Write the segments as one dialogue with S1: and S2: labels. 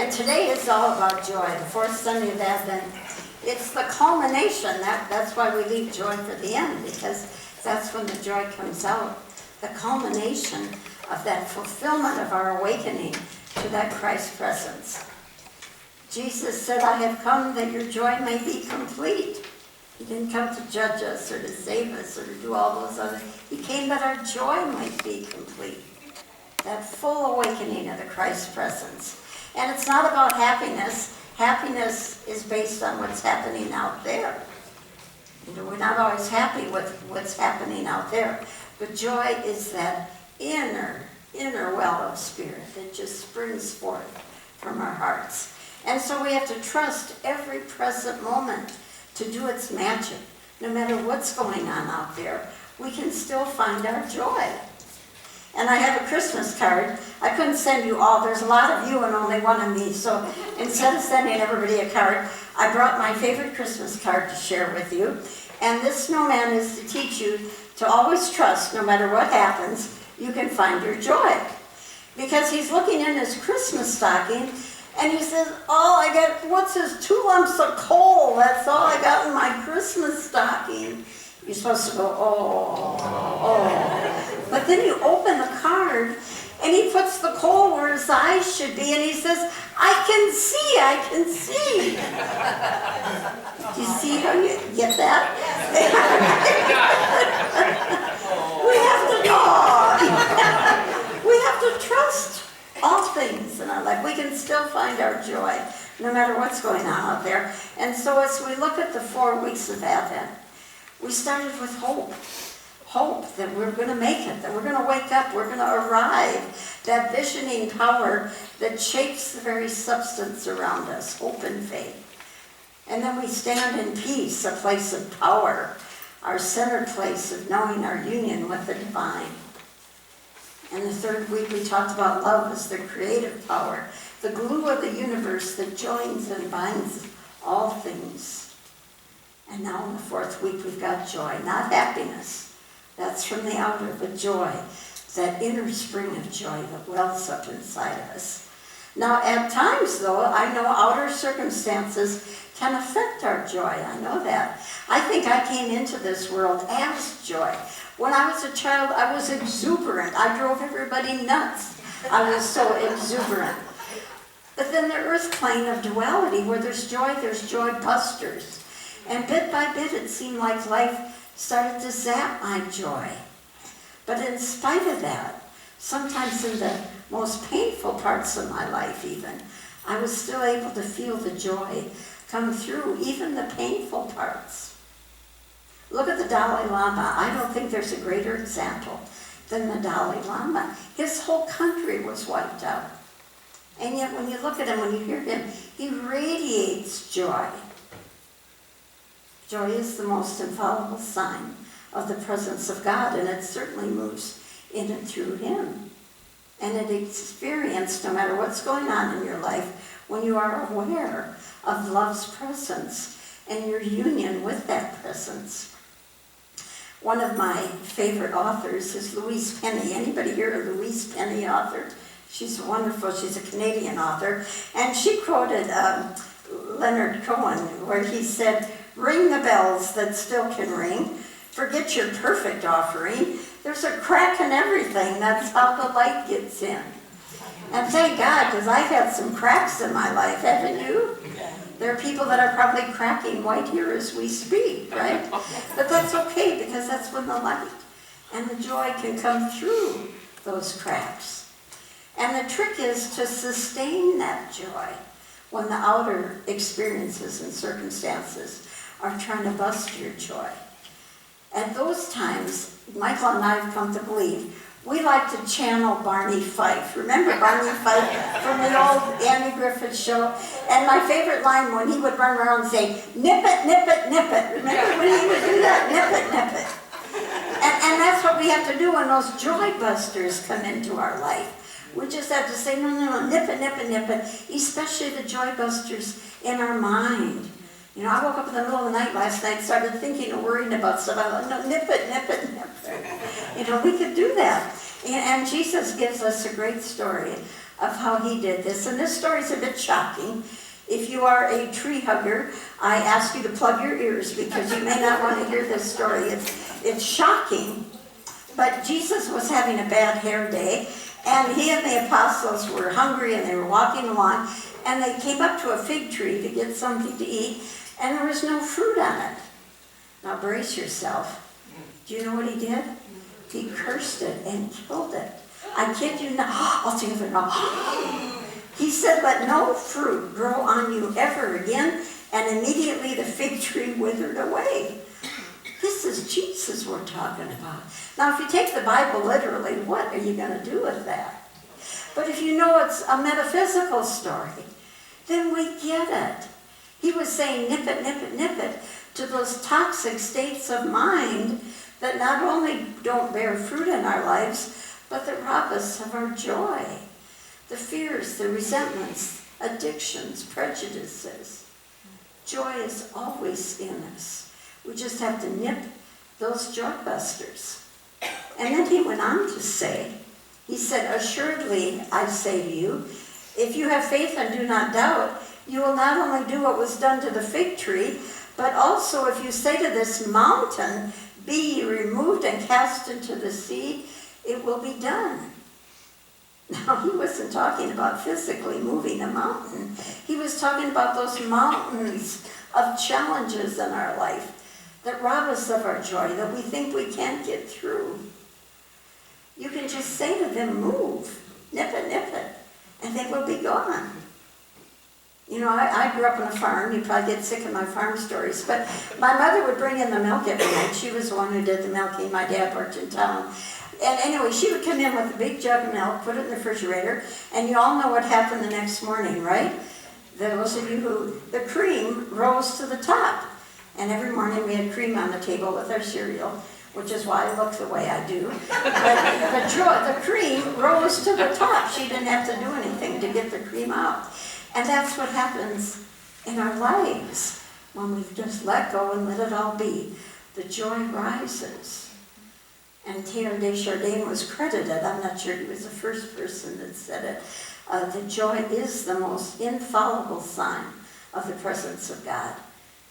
S1: And today is all about joy, the fourth Sunday of Advent. It's the culmination. That's why we leave joy for the end, because that's when the joy comes out. The culmination of that fulfillment of our awakening to that Christ presence. Jesus said, I have come that your joy may be complete. He didn't come to judge us or to save us or to do all those other. He came that our joy might be complete. That full awakening of the Christ presence. And it's not about happiness. Happiness is based on what's happening out there. You know, we're not always happy with what's happening out there. But joy is that inner well of spirit that just springs forth from our hearts. And so we have to trust every present moment to do its magic. No matter what's going on out there, we can still find our joy. And I have a Christmas card. I couldn't send you all. There's a lot of you and only one of me. So instead of sending everybody a card, I brought my favorite Christmas card to share with you. And this snowman is to teach you to always trust, no matter what happens, you can find your joy. Because he's looking in his Christmas stocking, and he says, all I got, what's this, 2 lumps of coal? That's all I got in my Christmas stocking. You're supposed to go, oh. But then you open the card, and he puts the coal where his eyes should be, and he says, I can see. Do you see how you get that? We have to trust all things in our life. We can still find our joy, no matter what's going on out there. And so as we look at the 4 weeks of Advent, we started with hope. Hope that we're going to make it, that we're going to wake up, we're going to arrive. That visioning power that shapes the very substance around us, hope and faith. And then we stand in peace, a place of power, our center place of knowing our union with the divine. And the 3rd week we talked about love as the creative power, the glue of the universe that joins and binds all things. And now in the 4th week we've got joy, not happiness. That's from the outer, but joy, that inner spring of joy that wells up inside of us. Now at times though, I know outer circumstances can affect our joy. I know that. I think I came into this world as joy. When I was a child, I was exuberant. I drove everybody nuts. I was so exuberant. But then the earth plane of duality, where there's joy busters. And bit by bit, it seemed like life started to zap my joy. But in spite of that, sometimes in the most painful parts of my life even, I was still able to feel the joy come through, even the painful parts. Look at the Dalai Lama. I don't think there's a greater example than the Dalai Lama. His whole country was wiped out. And yet when you look at him, when you hear him, he radiates joy. Joy is the most infallible sign of the presence of God, and it certainly moves in and through him. And it experienced, no matter what's going on in your life, when you are aware of love's presence and your union with that presence. One of my favorite authors is Louise Penny. Anybody here a Louise Penny author? She's wonderful. She's a Canadian author. And she quoted Leonard Cohen, where he said, ring the bells that still can ring. Forget your perfect offering. There's a crack in everything. That's how the light gets in. And thank God, because I've had some cracks in my life, haven't you? There are people that are probably cracking right here as we speak, right? But that's okay, because that's when the light and the joy can come through those cracks. And the trick is to sustain that joy when the outer experiences and circumstances are trying to bust your joy. At those times, Michael and I have come to believe, we like to channel Barney Fife. Remember Barney Fife from the old Andy Griffith show? And my favorite line when he would run around and say, nip it, nip it, nip it. Remember when he would do that? Nip it, nip it. And that's what we have to do when those joy busters come into our life. We just have to say, no, nip it, nip it, nip it. Especially the joy busters in our mind. You know, I woke up in the middle of the night last night, started thinking and worrying about stuff. I thought, no, nip it, nip it, nip it. You know, we could do that. And Jesus gives us a great story of how he did this. And this story is a bit shocking. If you are a tree hugger, I ask you to plug your ears because you may not want to hear this story. It's shocking. But Jesus was having a bad hair day, and he and the apostles were hungry, and they were walking along, and they came up to a fig tree to get something to eat, and there was no fruit on it. Now brace yourself. Do you know what he did? He cursed it and killed it. I kid you not. I'll see if it now. He said, "Let no fruit grow on you ever again," and immediately the fig tree withered away. This is Jesus we're talking about. Now, if you take the Bible literally, what are you going to do with that? But if you know it's a metaphysical story, then we get it. He was saying, nip it, nip it, nip it, to those toxic states of mind that not only don't bear fruit in our lives, but that rob us of our joy. The fears, the resentments, addictions, prejudices. Joy is always in us. We just have to nip those joy busters. And then he went on to say, he said, "Assuredly, I say to you, if you have faith and do not doubt, you will not only do what was done to the fig tree, but also if you say to this mountain, 'Be ye removed and cast into the sea,' it will be done." Now, he wasn't talking about physically moving a mountain. He was talking about those mountains of challenges in our life that rob us of our joy, that we think we can't get through. You can just say to them, "Move, nip it," and they will be gone. You know, I grew up on a farm. You probably get sick of my farm stories, but my mother would bring in the milk every night. She was the one who did the milking. My dad worked in town. And anyway, she would come in with a big jug of milk, put it in the refrigerator, and you all know what happened the next morning, right? Those of you who, the cream rose to the top. And every morning we had cream on the table with our cereal, which is why I look the way I do. But the cream rose to the top. She didn't have to do anything to get the cream out. And that's what happens in our lives when we just let go and let it all be. The joy rises. And Teilhard de Chardin was credited, I'm not sure he was the first person that said it, that joy is the most infallible sign of the presence of God.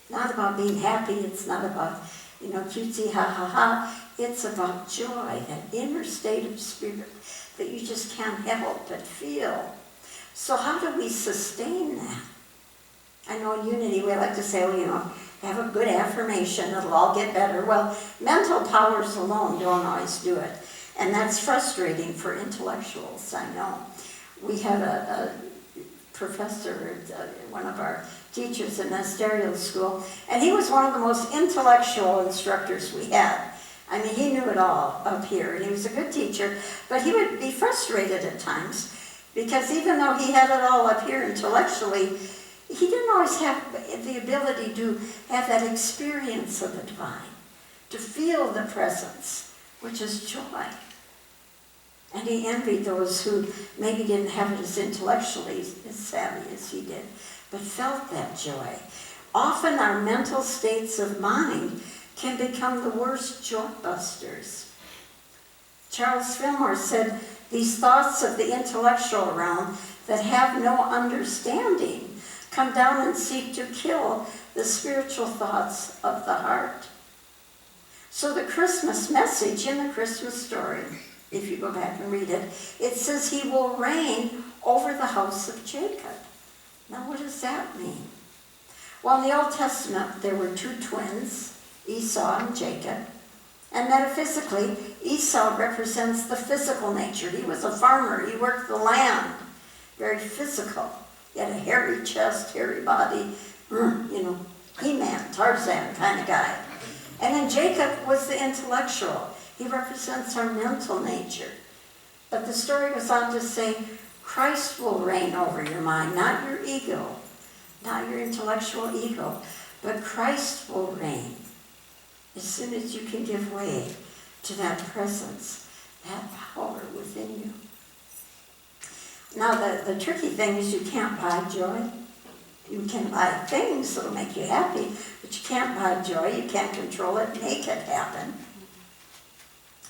S1: Not about being happy, it's not about, cutesy, ha. It's about joy, that inner state of spirit that you just can't help but feel. So how do we sustain that? I know in Unity we like to say, have a good affirmation, it'll all get better. Well, mental powers alone don't always do it. And that's frustrating for intellectuals, I know. We had a professor, one of our teachers in ministerial school, and he was one of the most intellectual instructors we had. I mean, he knew it all up here, and he was a good teacher, but he would be frustrated at times, because even though he had it all up here intellectually, he didn't always have the ability to have that experience of the divine, to feel the presence, which is joy. And he envied those who maybe didn't have it as intellectually as savvy as he did, but felt that joy. Often our mental states of mind can become the worst joy busters. Charles Fillmore said, "These thoughts of the intellectual realm that have no understanding come down and seek to kill the spiritual thoughts of the heart." So the Christmas message in the Christmas story, if you go back and read it, it says he will reign over the house of Jacob. Now what does that mean? Well, in the Old Testament there were two twins, Esau and Jacob. And metaphysically, Esau represents the physical nature. He was a farmer, he worked the land, very physical. He had a hairy chest, hairy body, He-Man, Tarzan kind of guy. And then Jacob was the intellectual. He represents our mental nature. But the story goes on to say, Christ will reign over your mind, not your ego, not your intellectual ego, but Christ will reign. As soon as you can give way to that presence, that power within you. Now, the tricky thing is you can't buy joy. You can buy things that'll make you happy, but you can't buy joy. You can't control it, make it happen.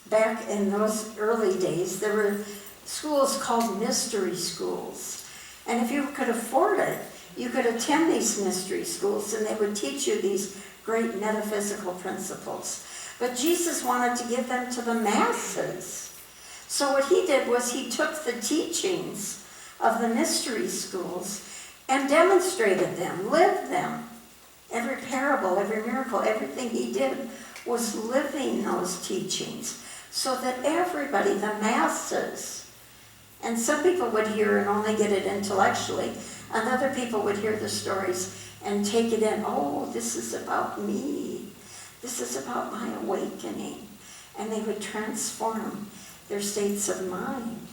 S1: Back in those early days, there were schools called mystery schools. And if you could afford it, you could attend these mystery schools and they would teach you these great metaphysical principles. But Jesus wanted to give them to the masses. So what he did was he took the teachings of the mystery schools and demonstrated them, lived them. Every parable, every miracle, everything he did was living those teachings so that everybody, the masses, and some people would hear and only get it intellectually, and other people would hear the stories and take it in. Oh, this is about me. This is about my awakening. And they would transform their states of mind.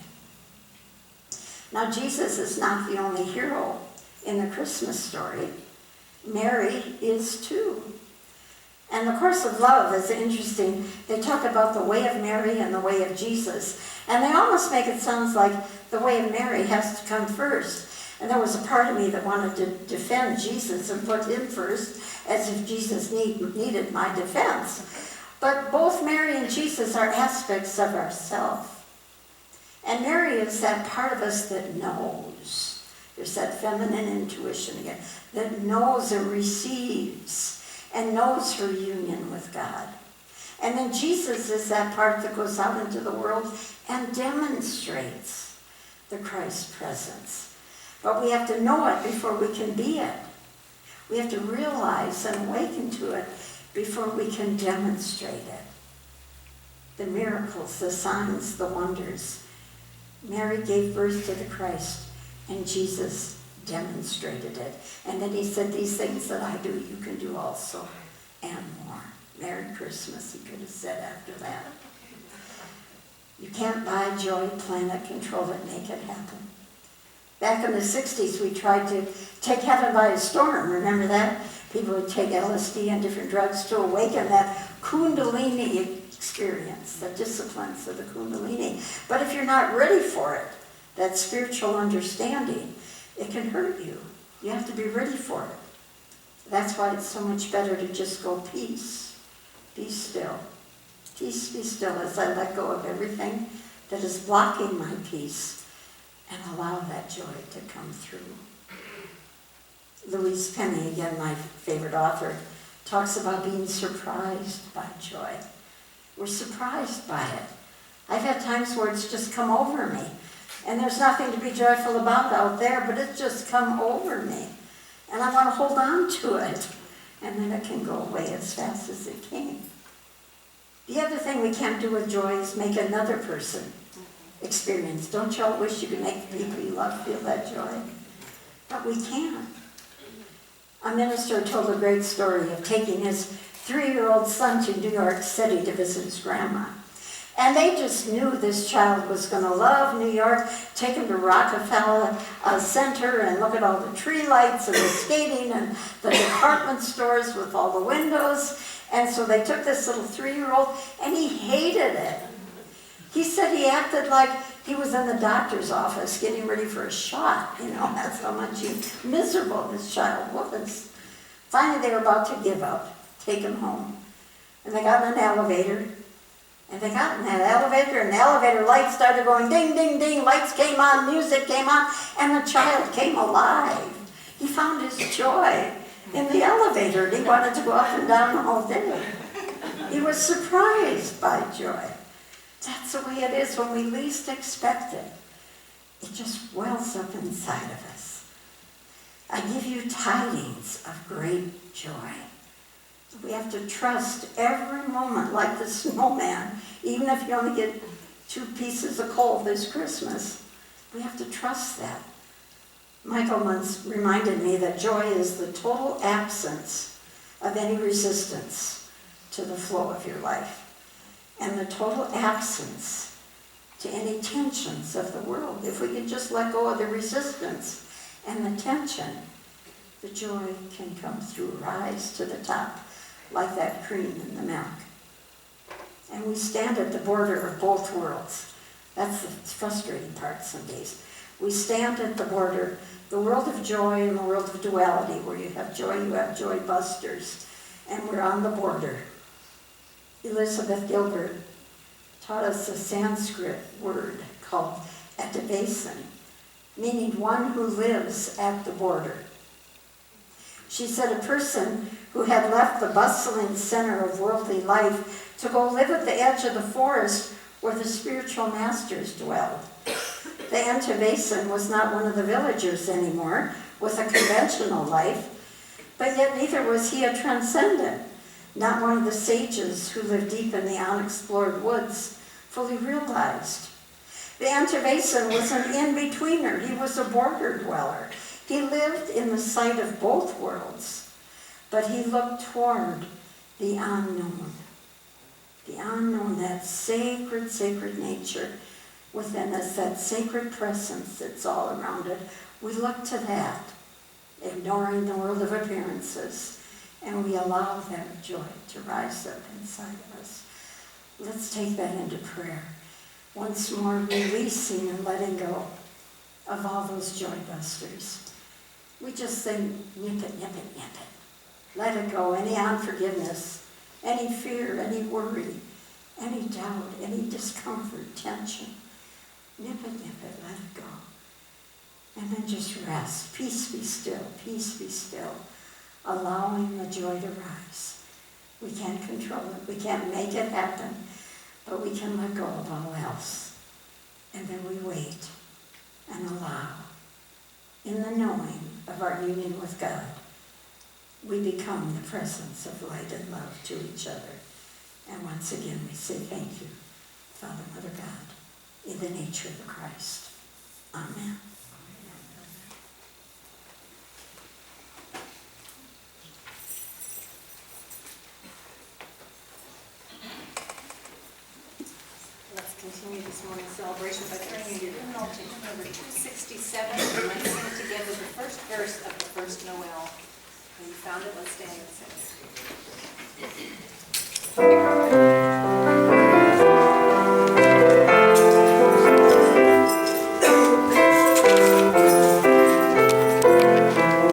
S1: Now, Jesus is not the only hero in the Christmas story. Mary is too. And the course of love is interesting. They talk about the way of Mary and the way of Jesus. And they almost make it sound like the way of Mary has to come first. And there was a part of me that wanted to defend Jesus and put him first, as if Jesus needed my defense. But both Mary and Jesus are aspects of ourselves. And Mary is that part of us that knows. There's that feminine intuition again, that knows and receives and knows her union with God. And then Jesus is that part that goes out into the world and demonstrates the Christ presence. But we have to know it before we can be it. We have to realize and awaken to it before we can demonstrate it. The miracles, the signs, the wonders. Mary gave birth to the Christ, and Jesus demonstrated it. And then he said, these things that I do, you can do also, and more. Merry Christmas, he could have said after that. You can't buy joy, plan it, control it, make it happen. Back in the 60s, we tried to take heaven by a storm. Remember that? People would take LSD and different drugs to awaken that Kundalini experience, the disciplines of the Kundalini. But if you're not ready for it, that spiritual understanding, it can hurt you. You have to be ready for it. That's why it's so much better to just go peace. Be still. Peace, be still as I let go of everything that is blocking my peace and allow that joy to come through. Louise Penny, again my favorite author, talks about being surprised by joy. We're surprised by it. I've had times where it's just come over me. And there's nothing to be joyful about out there, but it's just come over me. And I want to hold on to it. And then it can go away as fast as it came. The other thing we can't do with joy is make another person experience. Don't y'all wish you could make the people you love feel that joy? But we can't. A minister told a great story of taking his 3-year-old son to New York City to visit his grandma. And they just knew this child was going to love New York, take him to Rockefeller Center and look at all the tree lights and the skating and the department stores with all the windows. And so they took this little 3-year-old and he hated it. He said he acted like he was in the doctor's office getting ready for a shot. You know, that's how much miserable this child was. Finally, they were about to give up, take him home. And they got in an elevator. And they got in that elevator, and the elevator lights started going ding, ding, ding. Lights came on, music came on, and the child came alive. He found his joy in the elevator, and he wanted to go up and down all day. He was surprised by joy. That's the way it is when we least expect it. It just wells up inside of us. I give you tidings of great joy. We have to trust every moment like the snowman. Even if you only get 2 pieces of coal this Christmas, we have to trust that. Michael once reminded me that joy is the total absence of any resistance to the flow of your life, and the total absence to any tensions of the world. If we can just let go of the resistance and the tension, the joy can come through, rise to the top, like that cream in the milk. And we stand at the border of both worlds. That's the frustrating part some days. We stand at the border, the world of joy and the world of duality, where you have joy busters, and we're on the border. Elizabeth Gilbert taught us a Sanskrit word called at the basin, meaning one who lives at the border. She said a person who had left the bustling center of worldly life to go live at the edge of the forest where the spiritual masters dwelled. The Antivasan was not one of the villagers anymore with a conventional life, but yet neither was he a transcendent, not one of the sages who lived deep in the unexplored woods, fully realized. The Antivasan was an in-betweener. He was a border dweller. He lived in the sight of both worlds, but he looked toward the unknown. The unknown, that sacred, sacred nature within us, that sacred presence that's all around it. We look to that, ignoring the world of appearances, and we allow that joy to rise up inside of us. Let's take that into prayer. Once more, releasing and letting go of all those joy busters. We just say, nip it, nip it, nip it. Let it go. Any unforgiveness, any fear, any worry, any doubt, any discomfort, tension. Nip it, let it go. And then just rest. Peace be still, peace be still. Allowing the joy to rise. We can't control it, we can't make it happen, but we can let go of all else. And then we wait and allow. In the knowing of our union with God, we become the presence of light and love to each other. And once again, we say thank you, Father, Mother, God, in the nature of the Christ. Amen.
S2: Let's continue this morning's celebration by turning your hymnal to hymn number 267. And let's sing together the first verse of the first Noel. When you found it, let's stand and sing.